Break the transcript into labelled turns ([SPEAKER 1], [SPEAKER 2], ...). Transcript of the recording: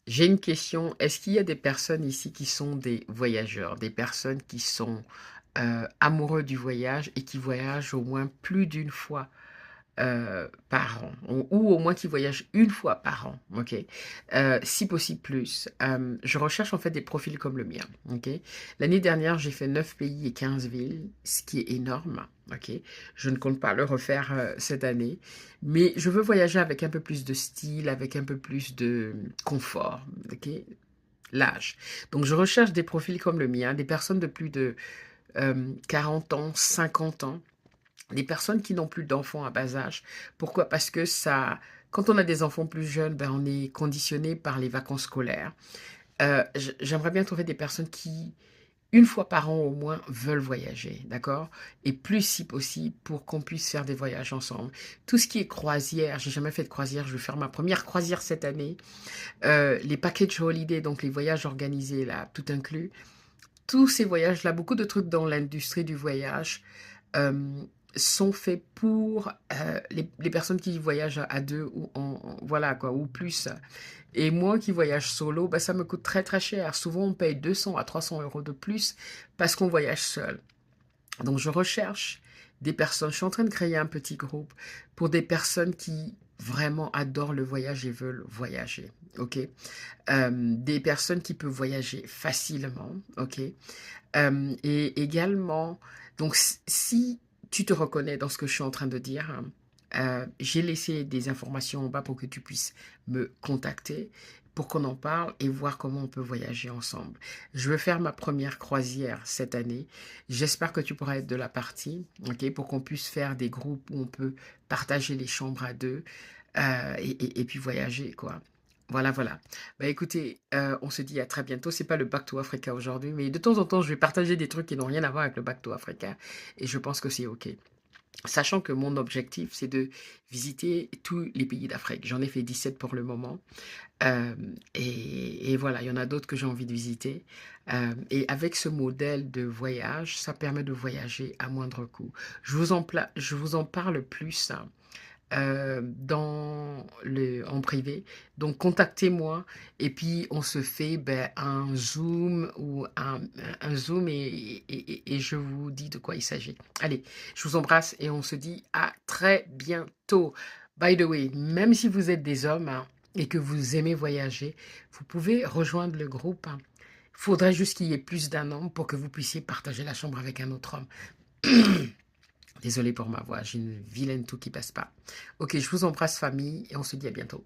[SPEAKER 1] J'ai une question. Est-ce qu'il y a des personnes ici qui sont des voyageurs, des personnes qui sont amoureux du voyage et qui voyagent au moins plus d'une fois par an, ou au moins qui voyagent une fois par an, ok? Si possible plus. Je recherche en fait des profils comme le mien, ok? L'année dernière, j'ai fait 9 pays et 15 villes, ce qui est énorme, ok? Je ne compte pas le refaire cette année, mais je veux voyager avec un peu plus de style, avec un peu plus de confort, ok? L'âge. Donc, je recherche des profils comme le mien, des personnes de plus de 40 ans, 50 ans, des personnes qui n'ont plus d'enfants à bas âge. Pourquoi? Parce que ça, quand on a des enfants plus jeunes, ben, on est conditionné par les vacances scolaires. J'aimerais bien trouver des personnes qui, une fois par an au moins, veulent voyager, d'accord? Et plus si possible pour qu'on puisse faire des voyages ensemble. Tout ce qui est croisière, j'ai jamais fait de croisière, je vais faire ma première croisière cette année. Les package holiday, donc les voyages organisés là, tout inclus. Tous ces voyages-là, beaucoup de trucs dans l'industrie du voyage euh, sont faits pour les personnes qui voyagent à deux ou voilà quoi, ou plus. Et moi qui voyage solo, bah, ça me coûte très très cher. Souvent, on paye 200 à 300 euros de plus parce qu'on voyage seul. Donc, je recherche des personnes. Je suis en train de créer un petit groupe pour des personnes qui vraiment adorent le voyage et veulent voyager. Ok, des personnes qui peuvent voyager facilement. Ok, et également, donc si tu te reconnais dans ce que je suis en train de dire, hein, j'ai laissé des informations en bas pour que tu puisses me contacter, pour qu'on en parle et voir comment on peut voyager ensemble. Je veux faire ma première croisière cette année. J'espère que tu pourras être de la partie, ok, pour qu'on puisse faire des groupes où on peut partager les chambres à deux et puis voyager, quoi. Voilà, voilà. Bah écoutez, on se dit à très bientôt. C'est pas le Back to Africa aujourd'hui, mais de temps en temps, je vais partager des trucs qui n'ont rien à voir avec le Back to Africa et je pense que c'est OK. Sachant que mon objectif, c'est de visiter tous les pays d'Afrique. J'en ai fait 17 pour le moment. Et voilà, il y en a d'autres que j'ai envie de visiter. Et avec ce modèle de voyage, ça permet de voyager à moindre coût. Je vous en parle plus, hein, en privé. Donc, contactez-moi et puis on se fait ben, un Zoom ou un Zoom et je vous dis de quoi il s'agit. Allez, je vous embrasse et on se dit à très bientôt. By the way, même si vous êtes des hommes hein, et que vous aimez voyager, vous pouvez rejoindre le groupe, hein. Il faudrait juste qu'il y ait plus d'un homme pour que vous puissiez partager la chambre avec un autre homme. Désolée pour ma voix, j'ai une vilaine toux qui passe pas. Ok, je vous embrasse famille et on se dit à bientôt.